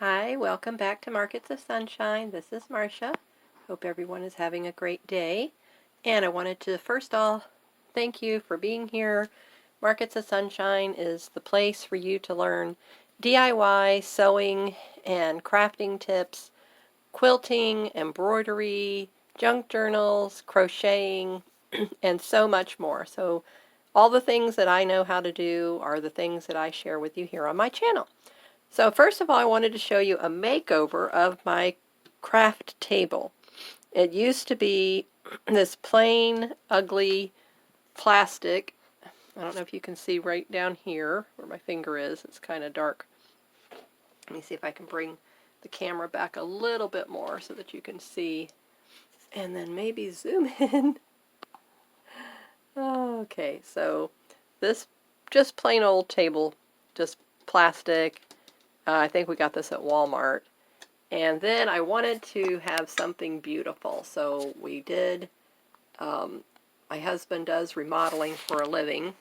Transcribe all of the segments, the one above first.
Hi, welcome back to Markets of Sunshine. This is Marsha. Hope everyone is having a great day. And I wanted to first all thank you for being here. Markets of Sunshine is the place for you to learn DIY sewing and crafting tips, quilting, embroidery, junk journals, crocheting, and so much more. So all the things that I know how to do are the things that I share with you here on my channel. So first of all, I wanted to show you a makeover of my craft table. It used to be this plain, ugly plastic. I don't know if you can see right down here where my finger is. It's kind of dark. Let me see if I can bring the camera back a little bit more so that you can see. And then maybe zoom in. Okay, so this just plain old table, just plastic. I think we got this at Walmart. And then I wanted to have something beautiful. So we did, my husband does remodeling for a living.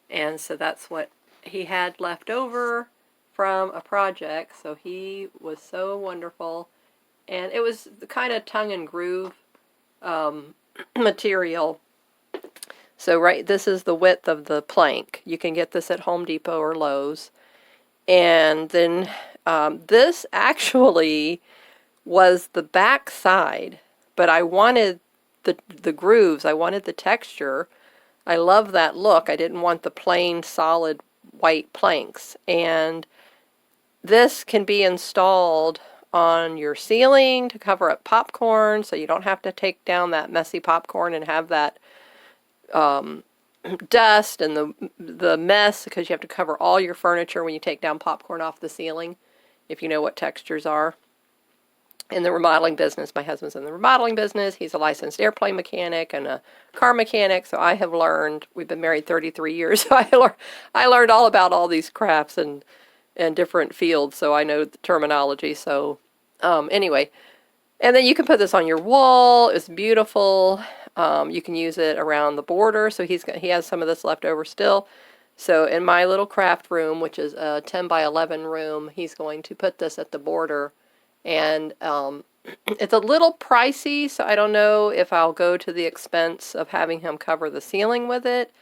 And so that's what he had left over from a project. So he was so wonderful. And it was the kind of tongue and groove material. So this is the width of the plank. You can get this at Home Depot or Lowe's. And then this actually was the back side, but I wanted the grooves. I wanted the texture. I love that look. I didn't want the plain solid white planks. And this can be installed on your ceiling to cover up popcorn, so you don't have to take down that messy popcorn and have that dust and the mess, because you have to cover all your furniture when you take down popcorn off the ceiling, if you know what textures are. In the remodeling business, my husband's in the remodeling business. He's a licensed airplane mechanic and a car mechanic, so I have learned, we've been married 33 years, so I learned all about all these crafts and different fields, so I know the terminology. So anyway, and then you can put this on your wall. It's beautiful. You can use it around the border. So he has some of this left over still. So in my little craft room, which is a 10 by 11 room, he's going to put this at the border. And it's a little pricey, so I don't know if I'll go to the expense of having him cover the ceiling with it.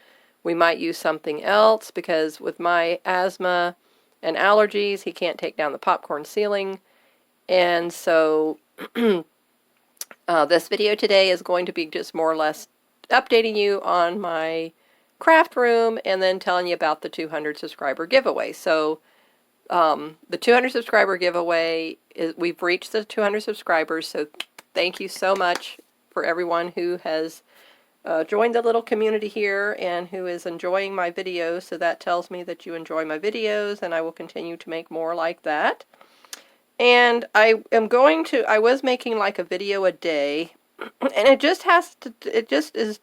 We might use something else, because with my asthma and allergies, he can't take down the popcorn ceiling. And so this video today is going to be just more or less updating you on my craft room and then telling you about the 200 subscriber giveaway. So the 200 subscriber giveaway, we've reached the 200 subscribers, so thank you so much for everyone who has joined the little community here and who is enjoying my videos. So that tells me that you enjoy my videos, and I will continue to make more like that. And I was making like a video a day, and it just is,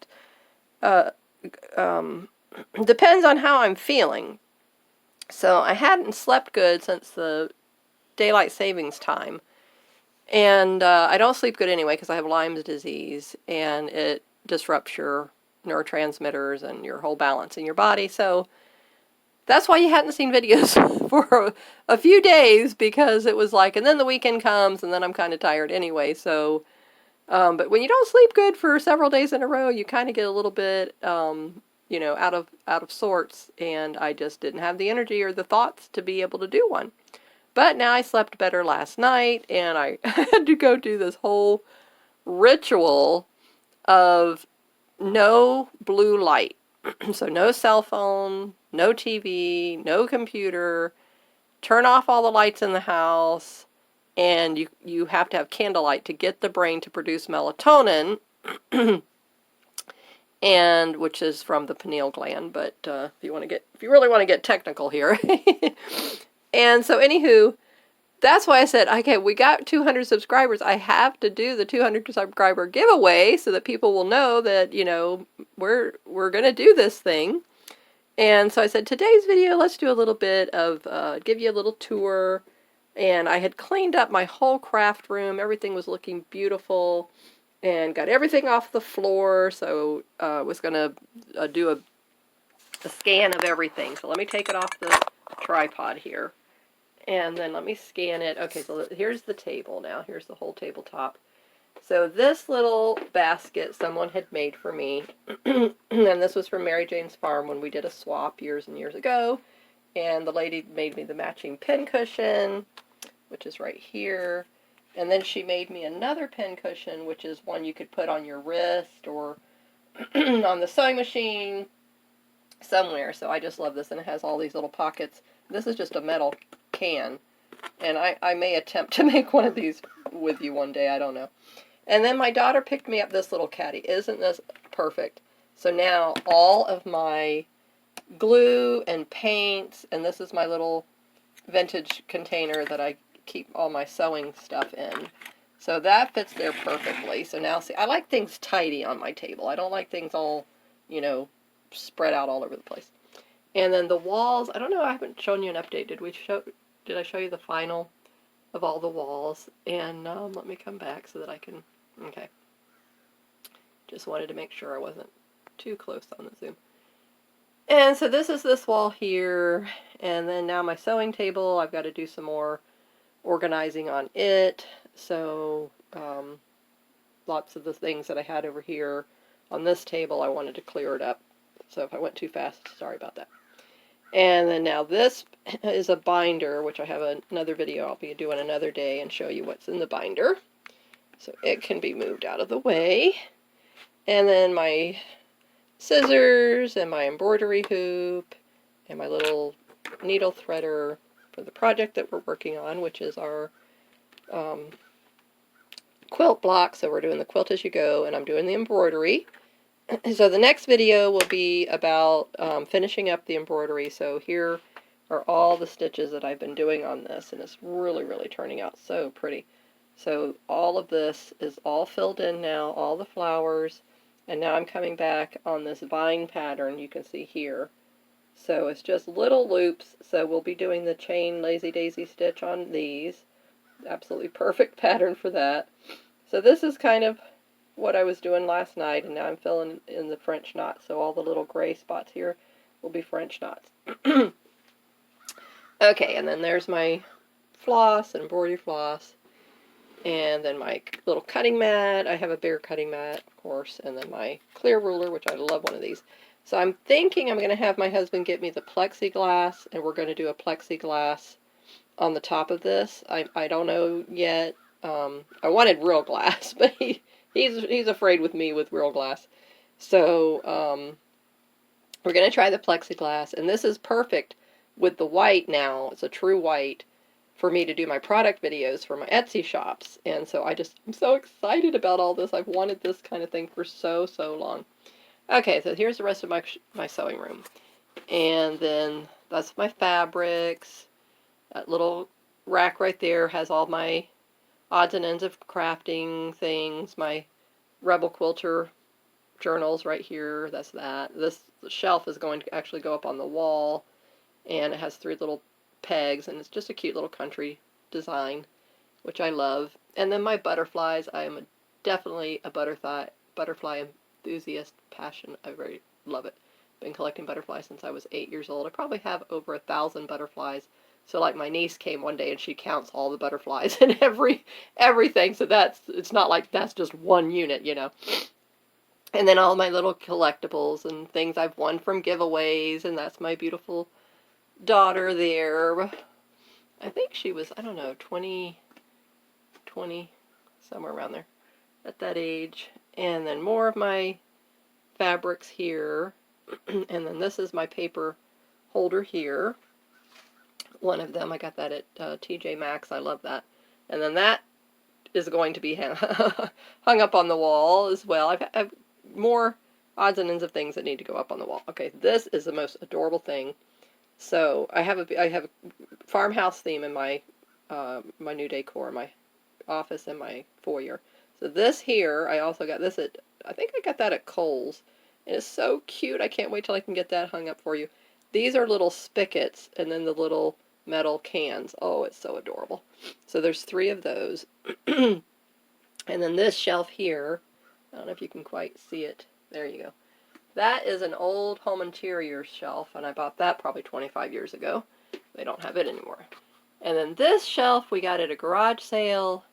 depends on how I'm feeling. So I hadn't slept good since the daylight savings time. And I don't sleep good anyway because I have Lyme's disease, and it disrupts your neurotransmitters and your whole balance in your body. So that's why you hadn't seen videos for a few days, because it was like, and then the weekend comes, and then I'm kind of tired anyway. So, but when you don't sleep good for several days in a row, you kind of get a little bit, you know, out of sorts, and I just didn't have the energy or the thoughts to be able to do one. But now I slept better last night, and I had to go do this whole ritual of no blue light. So no cell phone, no TV, no computer, turn off all the lights in the house, and you have to have candlelight to get the brain to produce melatonin, and which is from the pineal gland, but if you really want to get technical here. And so anywho, that's why I said, okay, we got 200 subscribers. I have to do the 200 subscriber giveaway so that people will know that, you know, we're going to do this thing. And so I said, today's video, let's do a little bit of, give you a little tour. And I had cleaned up my whole craft room. Everything was looking beautiful and got everything off the floor. So I was going to do a scan of everything. So let me take it off the tripod here. And then let me scan it. Okay, so here's the table now. Here's the whole tabletop. So this little basket someone had made for me, and this was from Mary Jane's Farm when we did a swap years and years ago. And the lady made me the matching pincushion, which is right here. And then she made me another pincushion, which is one you could put on your wrist or on the sewing machine somewhere. So I just love this, and it has all these little pockets. This is just a metal can, and I may attempt to make one of these with you one day. I don't know. And then my daughter picked me up this little caddy. Isn't this perfect? So now all of my glue and paints, and this is my little vintage container that I keep all my sewing stuff in. So that fits there perfectly. So now, see, I like things tidy on my table. I don't like things all, you know, spread out all over the place. And then the walls, I don't know, I haven't shown you an update. Did I show you the final of all the walls? And let me come back so that I can, okay. Just wanted to make sure I wasn't too close on the zoom. And so this is this wall here, and then now my sewing table, I've got to do some more organizing on it. So lots of the things that I had over here on this table, I wanted to clear it up. So if I went too fast, sorry about that. And then now this is a binder, which I have another video I'll be doing another day and show you what's in the binder. So it can be moved out of the way. And then my scissors and my embroidery hoop and my little needle threader for the project that we're working on, which is our quilt block. So we're doing the quilt as you go, and I'm doing the embroidery. So the next video will be about finishing up the embroidery. So here are all the stitches that I've been doing on this, and it's really, really turning out so pretty. So all of this is all filled in now, all the flowers, and now I'm coming back on this vine pattern you can see here. So it's just little loops, so we'll be doing the chain lazy daisy stitch on these. Absolutely perfect pattern for that. So this is kind of what I was doing last night, and now I'm filling in the French knots. So all the little gray spots here will be French knots. Okay, and then there's my floss and embroidery floss, and then my little cutting mat. I have a bigger cutting mat, of course, and then my clear ruler, which I love one of these. So I'm thinking I'm going to have my husband get me the plexiglass, and we're going to do a plexiglass on the top of this. I don't know yet. I wanted real glass, but he's afraid with me with real glass. So we're going to try the plexiglass, and this is perfect with the white now. It's a true white for me to do my product videos for my Etsy shops. And so I'm so excited about all this. I've wanted this kind of thing for so long. Okay, so here's the rest of my sewing room. And then that's my fabrics. That little rack right there has all my odds and ends of crafting things. My Rebel Quilter journals right here. That's that. This shelf is going to actually go up on the wall, and it has 3 little pegs, and it's just a cute little country design, which I love. And then my butterflies. I am definitely a butterfly enthusiast. Passion. I very love it. Been collecting butterflies since I was 8 years old. I probably have over 1,000 butterflies. So like my niece came one day and she counts all the butterflies and everything. So it's not like that's just one unit, you know. And then all my little collectibles and things I've won from giveaways, and that's my beautiful daughter there. I think she was, I don't know, 20, somewhere around there at that age. And then more of my fabrics here. And then this is my paper holder here. One of them, I got that at TJ Maxx. I love that. And then that is going to be hung up on the wall as well. I've more odds and ends of things that need to go up on the wall. Okay, this is the most adorable thing. So I have a farmhouse theme in my my new decor, my office and my foyer. So this here, I also got this at, I think I got that at Kohl's. And it's so cute. I can't wait till I can get that hung up for you. These are little spigots, and then the little metal cans. Oh, it's so adorable. So there's 3 of those. And then this shelf here, I don't know if you can quite see it. There you go. That is an old home interior shelf, and I bought that probably 25 years ago. They don't have it anymore. And then this shelf we got at a garage sale,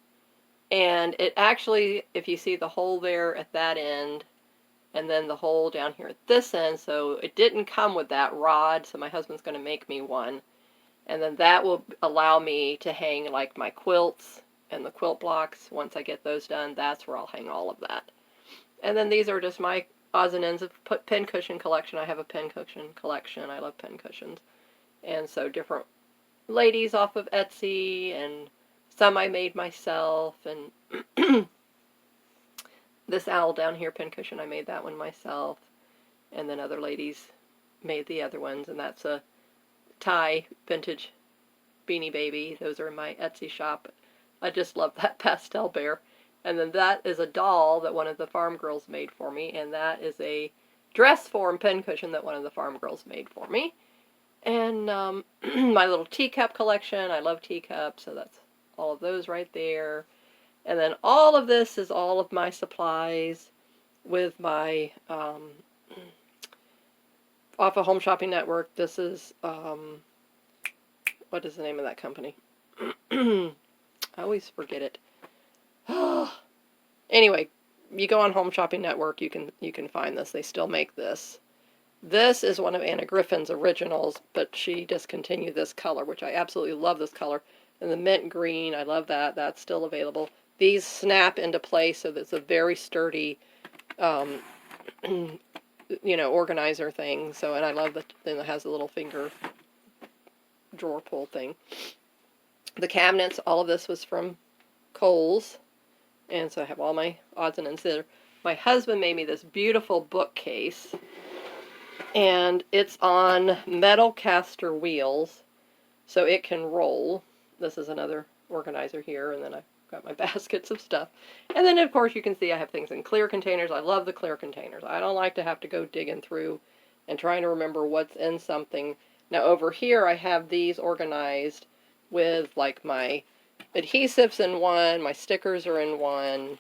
and it actually, if you see the hole there at that end, and then the hole down here at this end, so it didn't come with that rod, so my husband's going to make me one. And then that will allow me to hang like my quilts and the quilt blocks. Once I get those done, that's where I'll hang all of that. And then these are just my odds and ends of pincushion collection. I have a pincushion collection. I love pincushions. And so different ladies off of Etsy, and some I made myself. And this owl down here, pincushion, I made that one myself. And then other ladies made the other ones. And that's a Thai vintage Beanie Baby. Those are in my Etsy shop. I just love that pastel bear. And then that is a doll that one of the farm girls made for me, and that is a dress form pincushion that one of the farm girls made for me. And my little teacup collection. I love teacups, so that's all of those right there. And then all of this is all of my supplies with my off of Home Shopping Network. This is what is the name of that company? I always forget it. Anyway, you go on Home Shopping Network, you can find this. They still make this. This is one of Anna Griffin's originals, but she discontinued this color, which I absolutely love this color. And the mint green, I love that. That's still available. These snap into place, so that's a very sturdy, organizer thing. So, and I love that. Then it has a little finger drawer pull thing. The cabinets, all of this was from Kohl's. And so I have all my odds and ends there. My husband made me this beautiful bookcase, and it's on metal caster wheels, so it can roll. This is another organizer here, and then I've got my baskets of stuff. And then, of course, you can see I have things in clear containers. I love the clear containers. I don't like to have to go digging through and trying to remember what's in something. Now, over here, I have these organized with, like, my adhesives in one, my stickers are in one,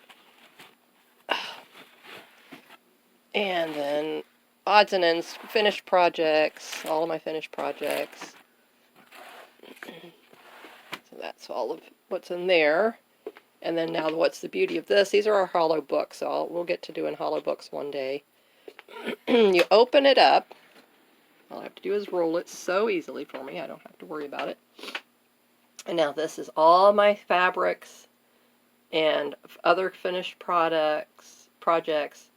and then odds and ends, finished projects, all of my finished projects. So that's all of what's in there. And then now, what's the beauty of this? These are our hollow books, so we'll get to doing hollow books one day. You open it up. All I have to do is roll it so easily for me. I don't have to worry about it. And now this is all my fabrics and other finished projects.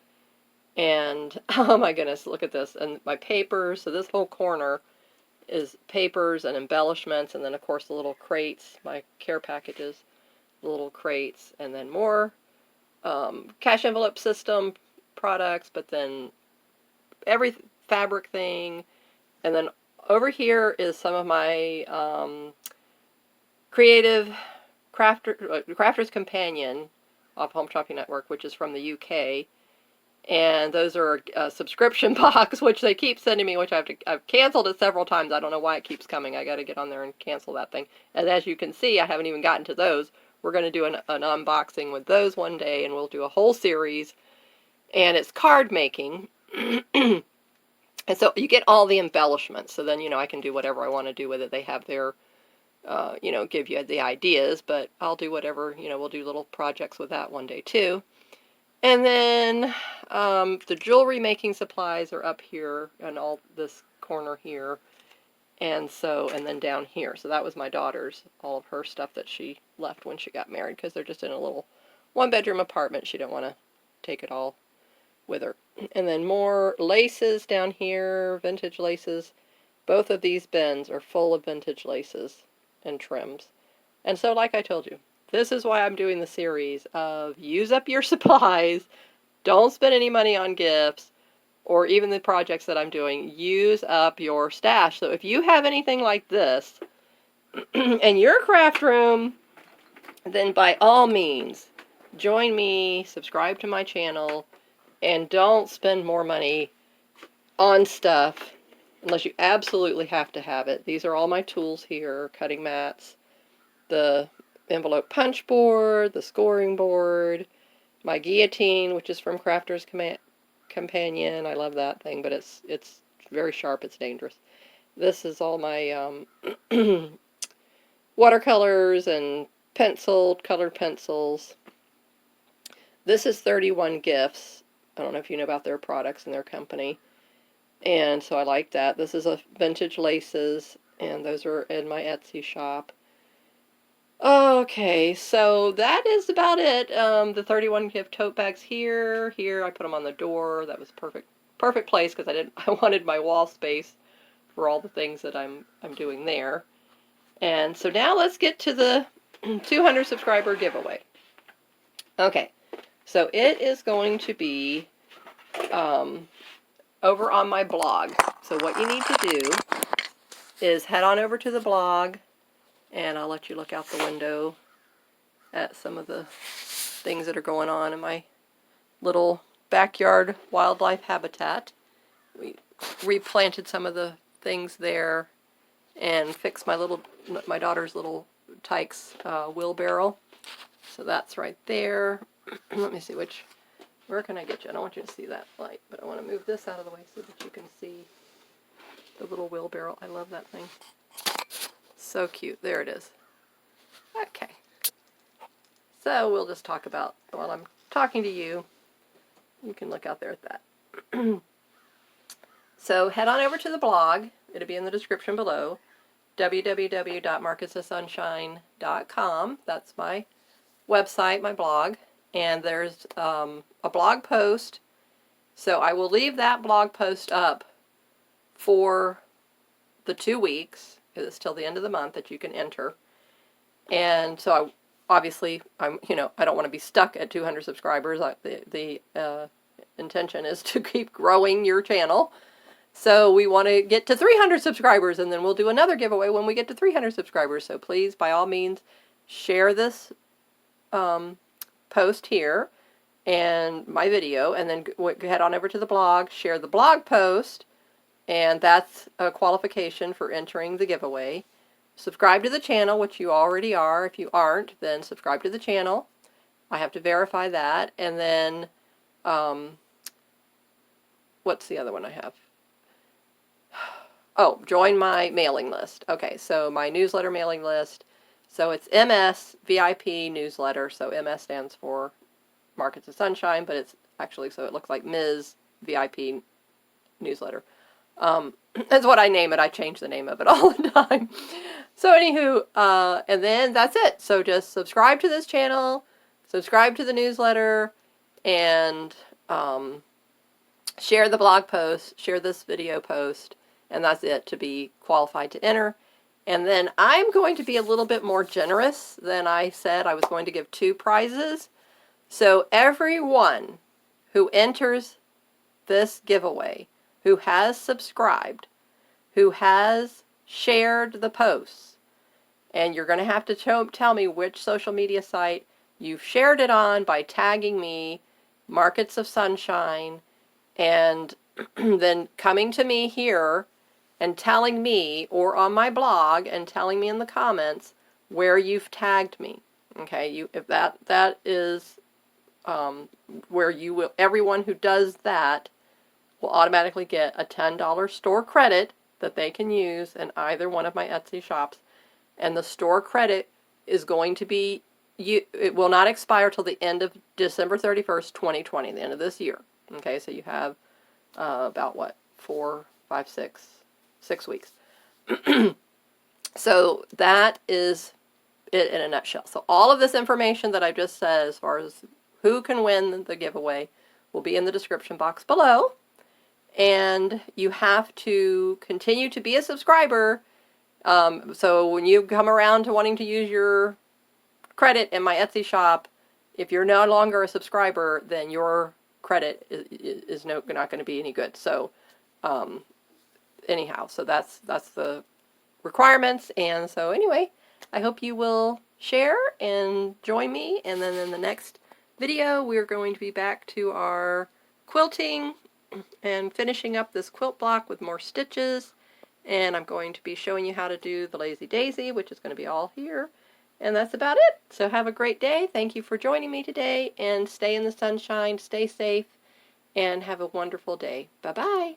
And, oh my goodness, look at this. And my papers. So this whole corner is papers and embellishments. And then, of course, the little crates, my care packages, the little crates. And then more cash envelope system products. But then every fabric thing. And then over here is some of my Creative Crafter's Companion off Home Shopping Network, which is from the UK. And those are a subscription box, which they keep sending me, which I've canceled it several times. I don't know why it keeps coming. I got to get on there and cancel that thing. And as you can see, I haven't even gotten to those. We're going to do an unboxing with those one day, and we'll do a whole series. And it's card making. And so you get all the embellishments. So then, I can do whatever I want to do with it. They have their give you the ideas, but I'll do whatever, we'll do little projects with that one day too. And then the jewelry making supplies are up here and all this corner here. And then down here. So that was my daughter's, all of her stuff that she left when she got married, because they're just in a little one-bedroom apartment. She didn't want to take it all with her. And then more laces down here, vintage laces. Both of these bins are full of vintage laces and trims. And so, like I told you, this is why I'm doing the series of use up your supplies, don't spend any money on gifts, or even the projects that I'm doing. Use up your stash. So if you have anything like this in your craft room, then by all means, join me, subscribe to my channel, and don't spend more money on stuff unless you absolutely have to have it. These are all my tools here: cutting mats, the envelope punch board, the scoring board, my guillotine, which is from Crafter's Companion. I love that thing, but it's very sharp. It's dangerous. This is all my watercolors and colored pencils. This is 31 Gifts. I don't know if you know about their products and their company. And so I like that. This is a vintage laces, and those are in my Etsy shop. Okay, so that is about it. The 31 gift tote bags here. Here I put them on the door. That was perfect place because I wanted my wall space for all the things that I'm doing there. And so now let's get to the 200 subscriber giveaway. Okay, so it is going to be over on my blog. So what you need to do is head on over to the blog, and I'll let you look out the window at some of the things that are going on in my little backyard wildlife habitat. We replanted some of the things there and fixed my daughter's little Tykes wheelbarrow. So that's right there. Let me see where can I get you? I don't want you to see that light, but I want to move this out of the way so that you can see the little wheelbarrow. I love that thing. So cute. There it is. Okay. So we'll just talk about, while I'm talking to you, you can look out there at that. So head on over to the blog. It'll be in the description below. www.marketsofsunshine.com. That's my website, my blog. And there's a blog post. So I will leave that blog post up for the 2 weeks. It's till the end of the month that you can enter. And so obviously I don't want to be stuck at 200 subscribers. The intention is to keep growing your channel. So we want to get to 300 subscribers, and then we'll do another giveaway when we get to 300 subscribers. So please, by all means, share this post here and my video, and then head on over to the blog, share the blog post, and that's a qualification for entering the giveaway. Subscribe to the channel, which you already are. If you aren't, then subscribe to the channel. I have to verify that. And then, what's the other one I have? Oh, join my mailing list. Okay, so my newsletter mailing list. So it's MS VIP newsletter. So MS stands for Markets of Sunshine, but it's actually, so it looks like Ms. VIP newsletter. That's what I name it. I change the name of it all the time. So anywho, and then that's it. So just subscribe to this channel, subscribe to the newsletter, and share the blog post, share this video post, and that's it to be qualified to enter. And then I'm going to be a little bit more generous than I said. I was going to give 2 prizes. So everyone who enters this giveaway, who has subscribed, who has shared the posts, and you're going to have to tell me which social media site you've shared it on by tagging me, Markets of Sunshine, and then coming to me here and telling me, or on my blog, and telling me in the comments where you've tagged me. Okay, if that is where you will, everyone who does that will automatically get a $10 store credit that they can use in either one of my Etsy shops. And the store credit is going to be, it will not expire till the end of December 31st, 2020, the end of this year. Okay, so you have about what, 4, 5, 6 weeks. So that is it in a nutshell. So all of this information that I just said as far as who can win the giveaway will be in the description box below. And you have to continue to be a subscriber. So when you come around to wanting to use your credit in my Etsy shop, if you're no longer a subscriber, then your credit is not going to be any good. So anyhow, so that's the requirements. And so anyway, I hope you will share and join me. And then in the next video, we're going to be back to our quilting and finishing up this quilt block with more stitches. And I'm going to be showing you how to do the Lazy Daisy, which is going to be all here. And that's about it. So have a great day. Thank you for joining me today, and stay in the sunshine, stay safe, and have a wonderful day. Bye-bye.